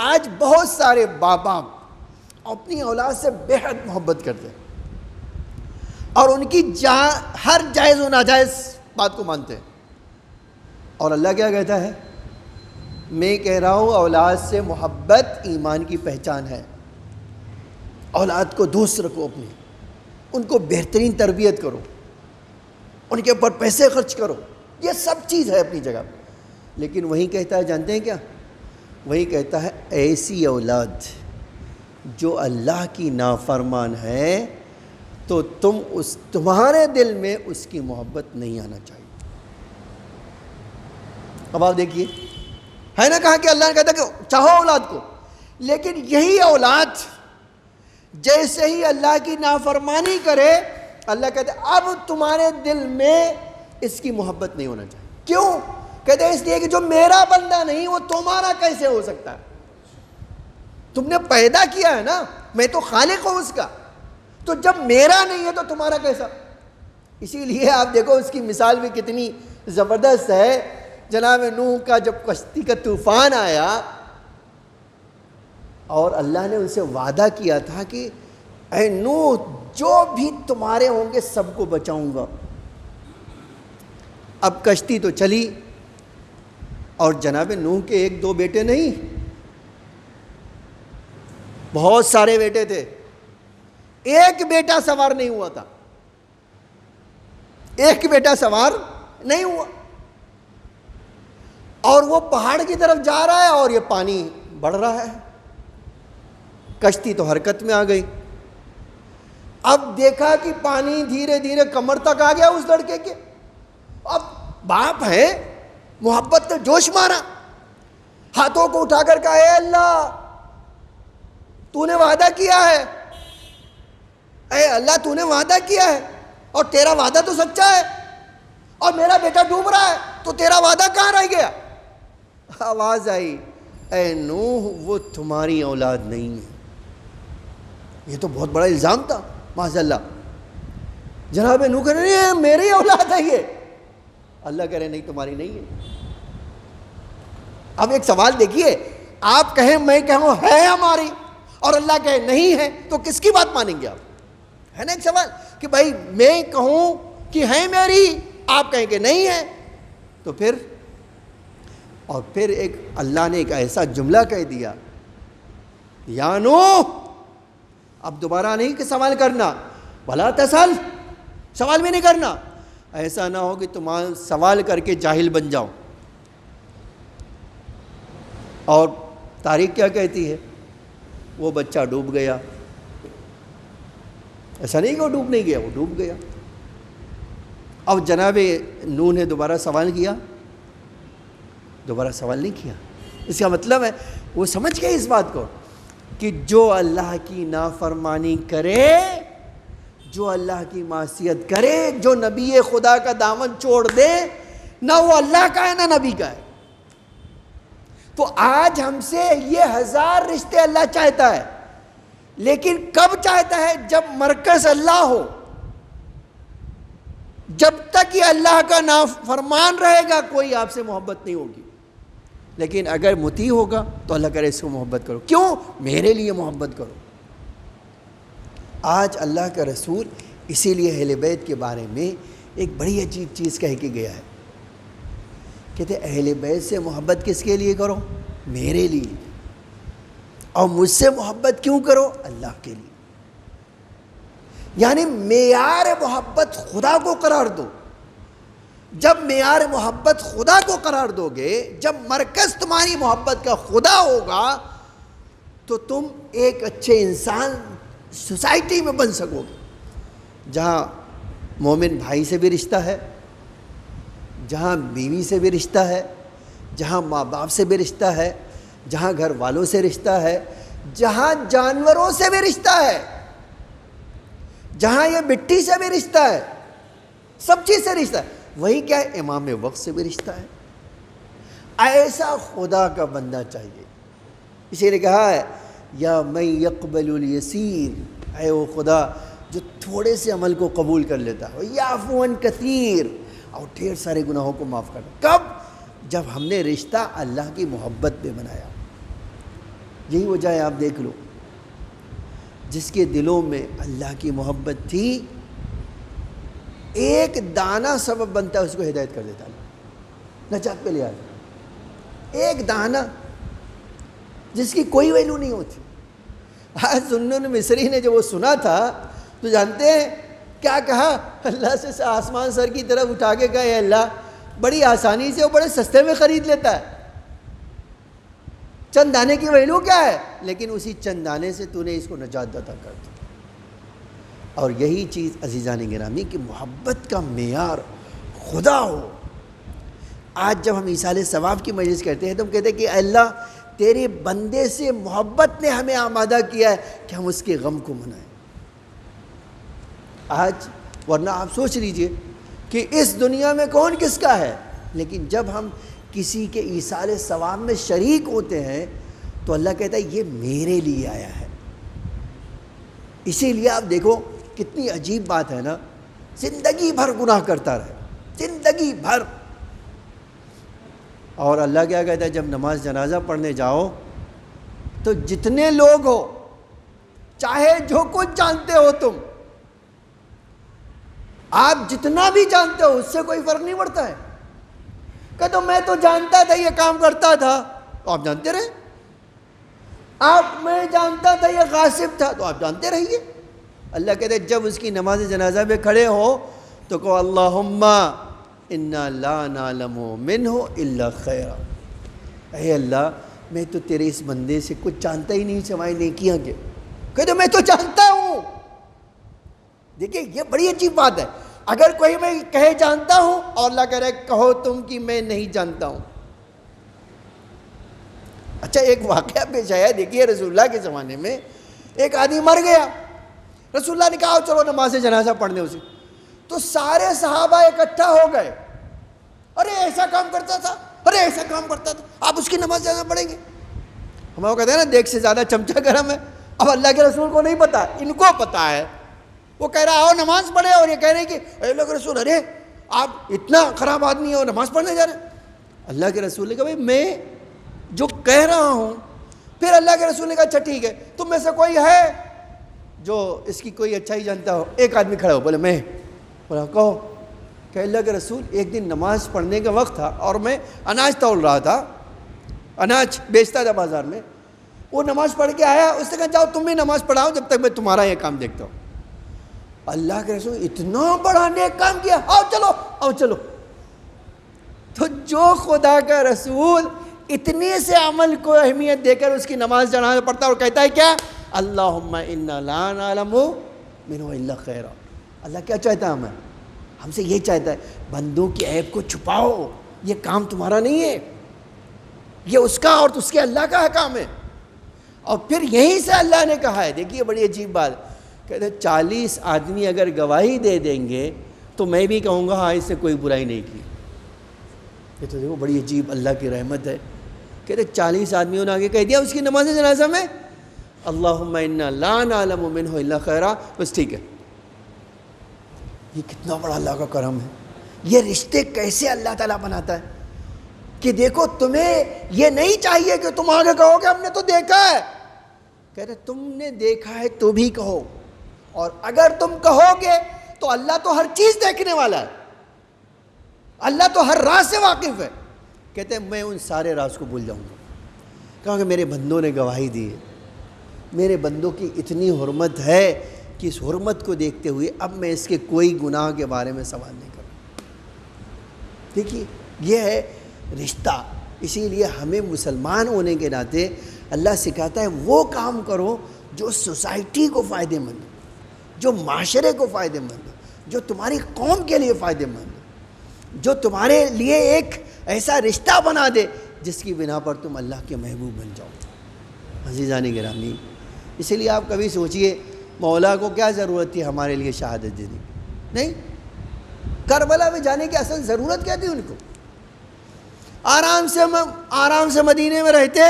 آج بہت سارے باپ اپنی اولاد سے بے حد محبت کرتے ہیں اور ان کی ہر جائز و ناجائز بات کو مانتے ہیں، اور اللہ کیا کہتا ہے؟ میں کہہ رہا ہوں اولاد سے محبت ایمان کی پہچان ہے، اولاد کو دوست رکھو اپنی، ان کو بہترین تربیت کرو، ان کے اوپر پیسے خرچ کرو، یہ سب چیز ہے اپنی جگہ، لیکن وہی کہتا ہے، جانتے ہیں کیا؟ وہی کہتا ہے ایسی اولاد جو اللہ کی نافرمان ہے تو تمہارے دل میں اس کی محبت نہیں آنا چاہیے۔ اب آپ دیکھیے، ہے نا کہا کہ اللہ نے کہتا کہ چاہو اولاد کو، لیکن یہی اولاد جیسے ہی اللہ کی نافرمانی کرے اللہ کہتا ہے اب تمہارے دل میں اس کی محبت نہیں ہونا چاہیے۔ کیوں؟ کہتے ہیں اس لیے کہ جو میرا بندہ نہیں وہ تمہارا کیسے ہو سکتا ہے؟ تم نے پیدا کیا ہے نا، میں تو خالق ہوں اس کا، تو جب میرا نہیں ہے تو تمہارا کیسا؟ اسی لیے آپ دیکھو اس کی مثال بھی کتنی زبردست ہے۔ جناب نوح کا جب کشتی کا طوفان آیا اور اللہ نے ان سے وعدہ کیا تھا کہ اے نوح جو بھی تمہارے ہوں گے سب کو بچاؤں گا۔ اب کشتی تو چلی اور جناب نوح کے ایک دو بیٹے نہیں، بہت سارے بیٹے تھے، ایک بیٹا سوار نہیں ہوا تھا، ایک بیٹا سوار نہیں ہوا، اور وہ پہاڑ کی طرف جا رہا ہے اور یہ پانی بڑھ رہا ہے، کشتی تو حرکت میں آ گئی۔ اب دیکھا کہ پانی دھیرے دھیرے کمر تک آ گیا اس لڑکے کے، اب باپ ہے، محبت تو جوش مارا، ہاتھوں کو اٹھا کر کہا اے اللہ تو نے وعدہ کیا ہے، اے اللہ تو نے وعدہ کیا ہے اور تیرا وعدہ تو سچا ہے، اور میرا بیٹا ڈوب رہا ہے تو تیرا وعدہ کہاں رہ گیا؟ آواز آئی اے نوح وہ تمہاری اولاد نہیں ہے۔ یہ تو بہت بڑا الزام تھا، معاذ اللہ۔ جناب نوح کہہ رہے ہیں میری اولاد ہے یہ، اللہ کہہ رہے نہیں تمہاری نہیں ہے۔ اب ایک سوال دیکھیے، آپ کہیں میں کہوں ہے ہماری اور اللہ کہے نہیں ہے تو کس کی بات مانیں گے آپ؟ ہے نا ایک سوال کہ بھائی میں کہوں کہ ہے میری، آپ کہیں کہ نہیں ہے، تو پھر اور پھر ایک اللہ نے ایک ایسا جملہ کہہ دیا، یا نوح اب دوبارہ نہیں کہ سوال کرنا، ولا تسل، سوال بھی نہیں کرنا، ایسا نہ ہو کہ تم سوال کر کے جاہل بن جاؤ۔ اور تاریخ کیا کہتی ہے؟ وہ بچہ ڈوب گیا۔ ایسا نہیں کہ وہ ڈوب نہیں گیا، وہ ڈوب گیا۔ اب جناب نوح نے دوبارہ سوال کیا؟ دوبارہ سوال نہیں کیا۔ اس کا مطلب ہے وہ سمجھ گئے اس بات کو کہ جو اللہ کی نافرمانی کرے، جو اللہ کی معصیت کرے، جو نبی خدا کا دامن چھوڑ دے، نہ وہ اللہ کا ہے نہ نبی کا ہے۔ تو آج ہم سے یہ 1000 رشتے اللہ چاہتا ہے، لیکن کب چاہتا ہے؟ جب مرکز اللہ ہو۔ جب تک یہ اللہ کا نافرمان رہے گا کوئی آپ سے محبت نہیں ہوگی، لیکن اگر مطیع ہوگا تو اللہ کرے اس کو محبت کرو۔ کیوں؟ میرے لیے محبت کرو۔ آج اللہ کا رسول اسی لیے اہل بیت کے بارے میں ایک بڑی عجیب چیز کہہ کے گیا ہے، کہتے اہل بیت سے محبت کس کے لیے کرو؟ میرے لیے۔ اور مجھ سے محبت کیوں کرو؟ اللہ کے لیے۔ یعنی معیار محبت خدا کو قرار دو۔ جب معیار محبت خدا کو قرار دو گے، جب مرکز تمہاری محبت کا خدا ہوگا، تو تم ایک اچھے انسان سوسائٹی میں بن سکو گے، جہاں مومن بھائی سے بھی رشتہ ہے، جہاں بیوی سے بھی رشتہ ہے، جہاں ماں باپ سے بھی رشتہ ہے، جہاں گھر والوں سے رشتہ ہے، جہاں جانوروں سے بھی رشتہ ہے، جہاں یہ مٹی سے بھی رشتہ ہے، سب چیز سے رشتہ ہے۔ وہی کیا ہے؟ امام وقت سے بھی رشتہ ہے۔ ایسا خدا کا بندہ چاہیے۔ اسی نے کہا ہے یا من یقبل الیسیر، اے وہ خدا جو تھوڑے سے عمل کو قبول کر لیتا ہے، یعفو عن کثیر، اور ڈھیر سارے گناہوں کو معاف کرتا۔ کب؟ جب ہم نے رشتہ اللہ کی محبت میں بنایا۔ یہی وجہ ہے، آپ دیکھ لو، جس کے دلوں میں اللہ کی محبت تھی، ایک دانہ سبب بنتا ہے اس کو ہدایت کر دیتا ہے، نجات پہ لے آتا۔ ایک دانہ جس کی کوئی ویلو نہیں ہوتی۔ آج ذوالنون مصری نے جو وہ سنا تھا تو جانتے ہیں کیا کہا؟ اللہ سے آسمان سر کی طرف اٹھا کے کہا، اے اللہ بڑی آسانی سے اور بڑے سستے میں خرید لیتا ہے، چند دانے کی ویلو کیا ہے، لیکن اسی چند دانے سے تو نے اس کو نجات عطا کر دی۔ اور یہی چیز عزیزان گرامی کہ محبت کا معیار خدا ہو۔ آج جب ہم ایصال ثواب کی مجلس کرتے ہیں تو ہم کہتے ہیں کہ اے اللہ تیرے بندے سے محبت نے ہمیں آمادہ کیا ہے کہ ہم اس کے غم کو منائیں۔ آج ورنہ آپ سوچ لیجئے کہ اس دنیا میں کون کس کا ہے، لیکن جب ہم کسی کے ایصال ثواب میں شریک ہوتے ہیں تو اللہ کہتا ہے یہ میرے لیے آیا ہے۔ اسی لیے آپ دیکھو کتنی عجیب بات ہے نا، زندگی بھر گناہ کرتا رہے، زندگی بھر، اور اللہ کیا کہتا ہے جب نماز جنازہ پڑھنے جاؤ تو جتنے لوگ ہو، چاہے جو کچھ جانتے ہو تم، آپ جتنا بھی جانتے ہو اس سے کوئی فرق نہیں پڑتا ہے۔ کہ تو میں تو جانتا تھا یہ کام کرتا تھا، تو آپ جانتے رہے۔ میں جانتا تھا یہ غاصب تھا، تو آپ جانتے رہیے۔ اللہ کہتے ہیں جب اس کی نماز جنازہ میں کھڑے ہو تو کہو اللہم انا لا نعلم منہ الا خیرا، اے اللہ میں تو تیرے اس بندے سے کچھ جانتا ہی نہیں سوائے نیکیاں کے۔ کہتے میں تو جانتا ہوں۔ دیکھیں یہ بڑی عجیب بات ہے، اگر کوئی میں کہے جانتا ہوں اور اللہ کہہ رہے کہو تم کہ میں نہیں جانتا ہوں۔ اچھا ایک واقعہ پیش آیا، دیکھیے رسول اللہ کے زمانے میں ایک آدمی مر گیا، رسول اللہ نے کہا چلو نماز جنازہ پڑھنے اسے، تو سارے صحابہ اکٹھا ہو گئے، ارے ایسا کام کرتا تھا، ارے ایسا کام کرتا تھا، آپ اس کی نماز جنازہ پڑھیں گے؟ ہمارے کہتے ہیں نا دیکھ سے زیادہ چمچہ گرم ہے۔ اب اللہ کے رسول کو نہیں پتا، ان کو پتا ہے۔ وہ کہہ رہا آؤ نماز پڑھے، اور یہ کہہ رہے ہیں کہ اے اللہ کے رسول ارے آپ اتنا خراب آدمی ہو نماز پڑھنے جا رہے ہیں۔ اللہ کے رسول نے کہا بھائی میں جو کہہ رہا ہوں پھر اللہ کے رسول نے کہا اچھا ٹھیک ہے، تم میں سے کوئی ہے جو اس کی کوئی اچھائی جانتا ہو؟ ایک آدمی کھڑا ہو، بولے میں. بولا کہو. کہ اللہ کے رسول ایک دن نماز پڑھنے کا وقت تھا اور میں اناج تول رہا تھا، اناج بیچتا تھا بازار میں. وہ نماز پڑھ کے آیا، اس نے کہا جاؤ تم بھی نماز پڑھاؤ جب تک میں تمہارا یہ کام دیکھتا ہوں. اللہ کے رسول اتنا بڑا نیک کام کیا، آؤ چلو آؤ چلو. تو جو خدا کا رسول اتنے سے عمل کو اہمیت دے کر اس کی نماز جنازہ پڑھتا ہے اور کہتا ہے کیا؟ اللہم انا لا نعلم منہ الا خیرا. اللہ کیا چاہتا ہے ہمیں؟ ہم سے یہ چاہتا ہے بندوں کی عیب کو چھپاؤ، یہ کام تمہارا نہیں ہے، یہ اس کا اور اس کے اللہ کا کام ہے. اور پھر یہیں سے اللہ نے کہا ہے، دیکھیے بڑی عجیب بات، کہتے ہیں 40 آدمی اگر گواہی دے دیں گے تو میں بھی کہوں گا ہاں اس نے کوئی برائی نہیں کی. یہ تو دیکھو بڑی عجیب اللہ کی رحمت ہے. کہتے 40 آدمیوں نے آگے کہہ دیا اس کی نماز جنازہ میں اللہم انا لا نعلم منہ الا خیرا، بس ٹھیک ہے. یہ کتنا بڑا اللہ کا کرم ہے. یہ رشتے کیسے اللہ تعالیٰ بناتا ہے کہ دیکھو تمہیں یہ نہیں چاہیے کہ تم آگے کہو کہ ہم نے تو دیکھا ہے. کہتے تم نے دیکھا ہے تو بھی کہو، اور اگر تم کہو گے تو اللہ تو ہر چیز دیکھنے والا ہے، اللہ تو ہر راز سے واقف ہے. کہتے ہیں میں ان سارے راز کو بھول جاؤں گا کیونکہ میرے بندوں نے گواہی دی ہے. میرے بندوں کی اتنی حرمت ہے کہ اس حرمت کو دیکھتے ہوئے اب میں اس کے کوئی گناہ کے بارے میں سوال نہیں کروں. دیکھیے یہ ہے رشتہ. اسی لیے ہمیں مسلمان ہونے کے ناطے اللہ سکھاتا ہے وہ کام کرو جو سوسائٹی کو فائدہ مند ہو، جو معاشرے کو فائدہ مند ہو، جو تمہاری قوم کے لیے فائدہ مند ہو، جو تمہارے لیے ایک ایسا رشتہ بنا دے جس کی بنا پر تم اللہ کے محبوب بن جاؤ. عزیزان گرامی، اسی لیے آپ کبھی سوچئے مولا کو کیا ضرورت تھی ہمارے لیے شہادت دینے کی؟ نہیں. کربلا میں جانے کی اصل ضرورت کیا تھی ان کو؟ آرام سے مدینے میں رہتے،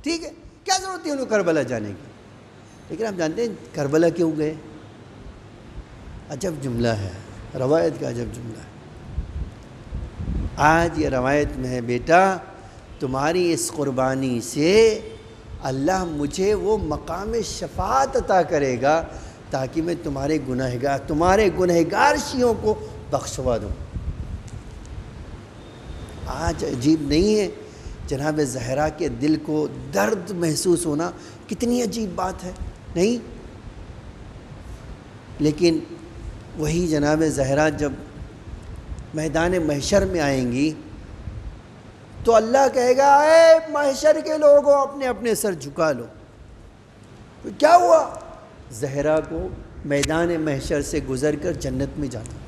ٹھیک ہے، کیا ضرورت تھی ان کو کربلا جانے کی؟ لیکن آپ جانتے ہیں کربلا کیوں گئے؟ عجب جملہ ہے، روایت کا عجب جملہ ہے. آج یہ روایت میں ہے بیٹا تمہاری اس قربانی سے اللہ مجھے وہ مقام شفاعت عطا کرے گا تاکہ میں تمہارے گنہگار شیعوں کو بخشوا دوں. آج عجیب نہیں ہے جناب زہرا کے دل کو درد محسوس ہونا؟ کتنی عجیب بات ہے، نہیں؟ لیکن وہی جناب زہرا جب میدان محشر میں آئیں گی تو اللہ کہے گا اے محشر کے لوگوں اپنے اپنے سر جھکا لو. تو کیا ہوا؟ زہرا کو میدان محشر سے گزر کر جنت میں جانا.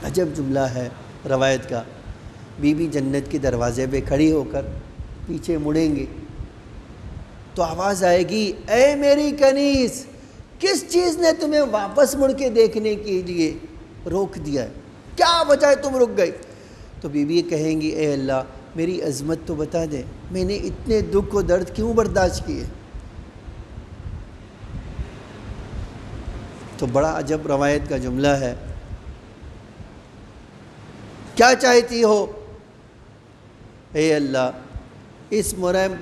عجب جملہ ہے روایت کا. بی بی جنت کے دروازے پہ کھڑی ہو کر پیچھے مڑیں گے تو آواز آئے گی اے میری کنیز، کس چیز نے تمہیں واپس مڑ کے دیکھنے کے لیے روک دیا ہے؟ کیا وجہ ہے تم رک گئی؟ تو بی بی کہیں گی اے اللہ میری عظمت تو بتا دے، میں نے اتنے دکھ و درد کیوں برداشت کیے؟ تو بڑا عجب روایت کا جملہ ہے. کیا چاہتی ہو؟ اے اللہ اس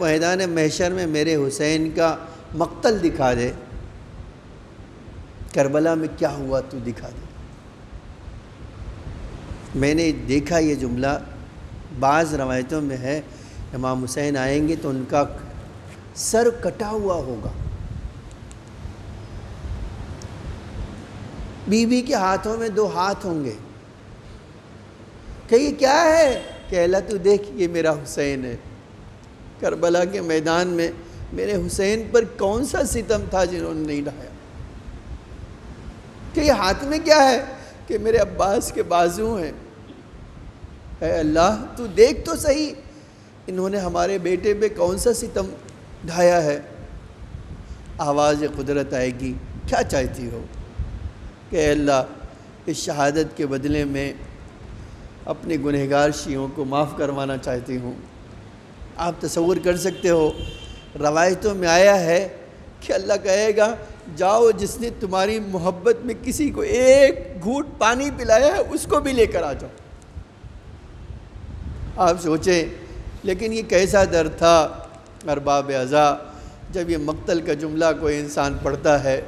میدان محشر میں میرے حسین کا مقتل دکھا دے، کربلا میں کیا ہوا تو دکھا دے. میں نے دیکھا یہ جملہ بعض روایتوں میں ہے امام حسین آئیں گے تو ان کا سر کٹا ہوا ہوگا، بی بی کے ہاتھوں میں 2 ہاتھ ہوں گے. کہ یہ کیا ہے؟ کہ اللہ تو دیکھ یہ میرا حسین ہے. کربلا کے میدان میں میرے حسین پر کون سا ستم تھا جنہوں نے نہیں ڈھایا؟ کہ یہ ہاتھ میں کیا ہے؟ کہ میرے عباس کے بازو ہیں. اے اللہ تو دیکھ تو صحیح انہوں نے ہمارے بیٹے پہ کون سا ستم ڈھایا ہے. آواز قدرت آئے گی کیا چاہتی ہو؟ کہ اے اللہ اس شہادت کے بدلے میں اپنے گنہگار شیعوں کو معاف کروانا چاہتی ہوں. آپ تصور کر سکتے ہو روایتوں میں آیا ہے کہ اللہ کہے گا جاؤ جس نے تمہاری محبت میں کسی کو ایک گھونٹ پانی پلایا ہے اس کو بھی لے کر آ جاؤ. آپ سوچیں لیکن یہ کیسا در تھا ارباب ازا جب یہ مقتل کا جملہ کوئی انسان پڑھتا ہے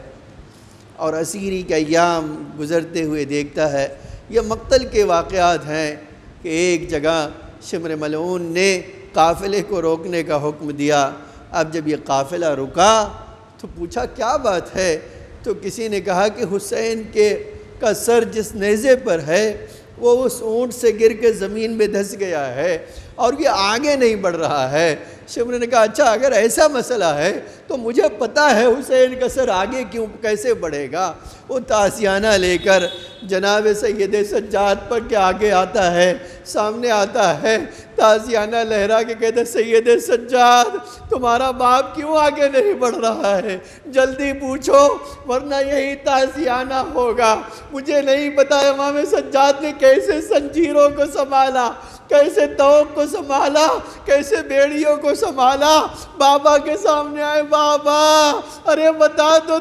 اور اسیری کے ایام گزرتے ہوئے دیکھتا ہے۔ یہ مقتل کے واقعات ہیں کہ ایک جگہ شمر ملعون نے قافلے کو روکنے کا حکم دیا۔ اب جب یہ قافلہ رکا تو پوچھا کیا بات ہے؟ تو کسی نے کہا کہ حسین کا سر جس نیزے پر ہے وہ اس اونٹ سے گر کے زمین میں دھس گیا ہے اور یہ آگے نہیں بڑھ رہا ہے۔ شمر نے کہا اچھا اگر ایسا مسئلہ ہے تو مجھے پتہ ہے حسین کا سر آگے کیسے بڑھے گا۔ وہ تازیانہ لے کر جناب سید سجاد پر کے آگے آتا ہے، سامنے آتا ہے، تازیانہ لہرا کے کہتے سید سجاد تمہارا باپ کیوں آگے نہیں بڑھ رہا ہے؟ جلدی پوچھو ورنہ یہی تازیانہ ہوگا۔ مجھے نہیں پتا امام سجاد نے کیسے زنجیروں کو سنبھالا، کیسے توق کو سنبھالا، کیسے بیڑیوں کو سنبھالا۔ بابا کے سامنے آئے، بابا ارے بتا دو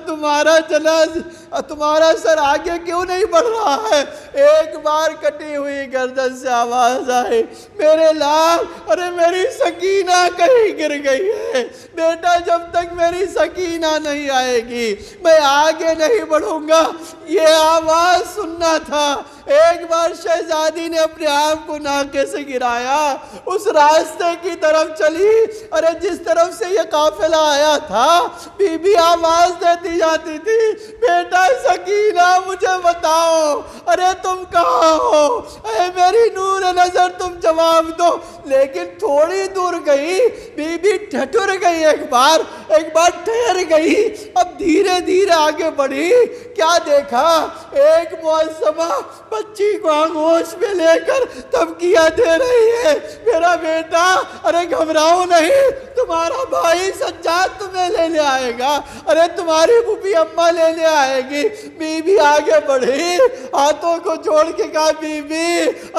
تمہارا سر آگے کیوں نہیں بڑھ رہا ہے؟ ایک بار کٹی ہوئی گردن سے آواز آئے، میرے لال ارے میری سکینہ کہیں گر گئی ہے، بیٹا جب تک میری سکینہ نہیں آئے گی میں آگے نہیں بڑھوں گا۔ یہ آواز سننا تھا۔ ایک بار شہزادی نے اپنے آپ کو ناکے سے گرایا، اس راستے کی طرف چلی، ارے جس طرف سے یہ قافلہ آیا تھا بی بی آواز دیتی جاتی تھی، بیٹا سکینہ مجھے بتاؤ ارے تم کہاں ہو، اے میری نور نظر تم جواب دو۔ لیکن تھوڑی دور گئی بی بی ٹھٹر گئی، ایک بار ٹھہر گئی، اب دھیرے دھیرے آگے بڑھی۔ کیا دیکھا؟ ایک معصمہ بچی کو آغوش میں لے کر تبکیہ دے رہی ہے، میرا بیٹا ارے گھبراؤ نہیں، تمہارا بھائی سجاد تمہیں لینے آئے گا، ارے تمہاری پھوپھی اماں لینے آئے گی۔ بی بی آگے بڑھی، ہاتھوں کو جوڑ کے کہا بی بی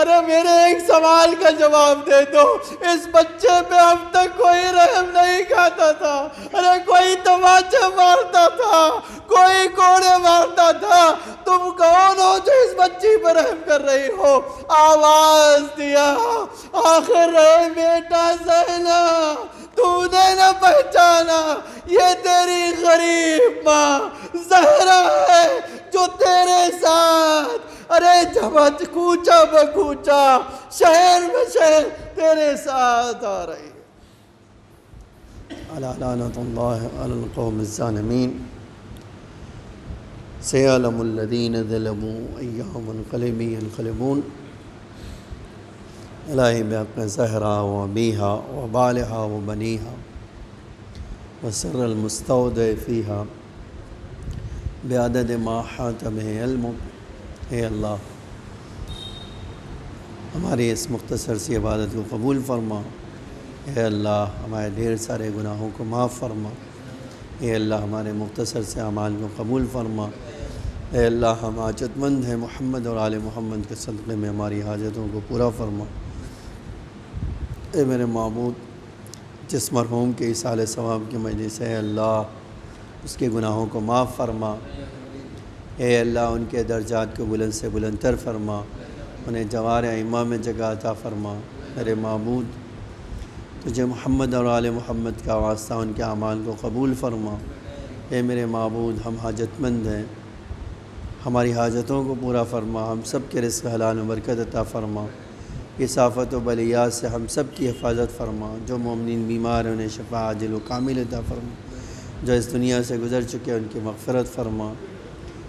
ارے میرے ایک سوال کا جواب دے دو، اس بچے پہ اب تک کوئی رحم نہیں کھاتا تھا، ارے کوئی تماچے مارتا تھا، کوئی کوڑے مارتا تھا، تم کون ہو جو اس بچی پر رحم کر رہی ہو؟ آواز دیا، آخر رہے بیٹا زینب تو نے نہ پہچانا، یہ تیری غریب ماں زہرا ہے جو تیرے ساتھ ارے جبت کوچہ بکوچہ شہر میں شہر تیرے ساتھ آ رہی ہے۔ الا لعنت اللہ علی القوم الظالمین سیعلم الذین ظلموا ای منقلب ینقلبون۔ الہی بحق زہرا و ابیہا و بالہا و بنیہا و سر المستودع فیہا بعدد ما حاط بہ علمک۔ اے اللہ ہماری اس مختصر سی عبادت کو قبول فرما، اے اللہ ہمارے ڈھیر سارے گناہوں کو معاف فرما، اے اللہ ہمارے مختصر سے اعمال کو قبول فرما، اے اللہ ہم حاجت مند ہیں، محمد اور آل محمد کے صدقے میں ہماری حاجتوں کو پورا فرما۔ اے میرے معبود جس مرحوم کے اصال ثواب کی مجلس ہے اللہ اس کے گناہوں کو معاف فرما، اے اللہ ان کے درجات کو بلند سے بلند تر فرما، انہیں جوار ائمہ میں جگہ عطا فرما۔ میرے معبود تجھے محمد اور آل محمد کا واسطہ ان کے اعمال کو قبول فرما۔ اے میرے معبود ہم حاجت مند ہیں، ہماری حاجتوں کو پورا فرما، ہم سب کے رزق حلال و برکت عطا فرما، اس آفت و بلیات سے ہم سب کی حفاظت فرما، جو مومنین بیمار ہیں انہیں شفا عاجل و کامل عطا فرما، جو اس دنیا سے گزر چکے ان کی مغفرت فرما۔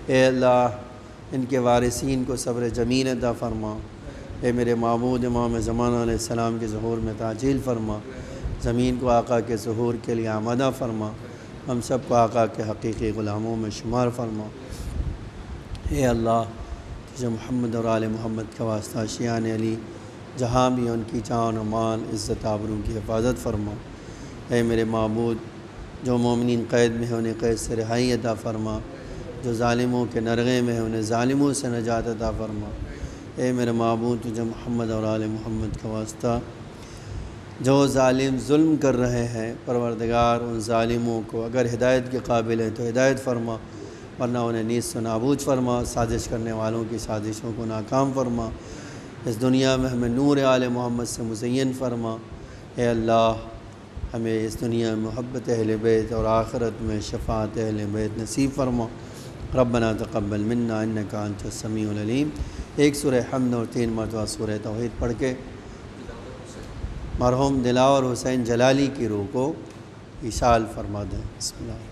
اے اللہ ان کے وارثین کو صبر جمیل عطا فرما۔ اے میرے معبود امام زمانہ علیہ السلام کے ظہور میں تعجیل فرما، زمین کو آقا کے ظہور کے لیے آمادہ فرما، ہم سب کو آقا کے حقیقی غلاموں میں شمار فرما۔ اے اللہ جو محمد اور آل محمد کا واسطہ شیعان علی جہاں بھی ان کی جان و مال عزت آبرو کی حفاظت فرما۔ اے میرے معبود جو مومنین قید میں ہیں انہیں قید سے رہائی عطا فرما، جو ظالموں کے نرغے میں ہیں انہیں ظالموں سے نجات عطا فرما۔ اے میرے معبود تجھے محمد اور آل محمد کا واسطہ جو ظالم ظلم کر رہے ہیں پروردگار ان ظالموں کو اگر ہدایت کے قابل ہیں تو ہدایت فرما، ورنہ انہیں نیست و نابود فرما، سازش کرنے والوں کی سازشوں کو ناکام فرما، اس دنیا میں ہمیں نور آل محمد سے مزین فرما، اے اللہ ہمیں اس دنیا میں محبت اہل بیت اور آخرت میں شفاعت اہل بیت نصیب فرما۔ ربنا تقبل منا انک انت السمیع العلیم۔ ایک سورہ حمد اور 3 مرتبہ سورہ توحید پڑھ کے مرحوم دلاور حسین جلالی کی روح کو اشال فرما دیں۔ بسم اللہ۔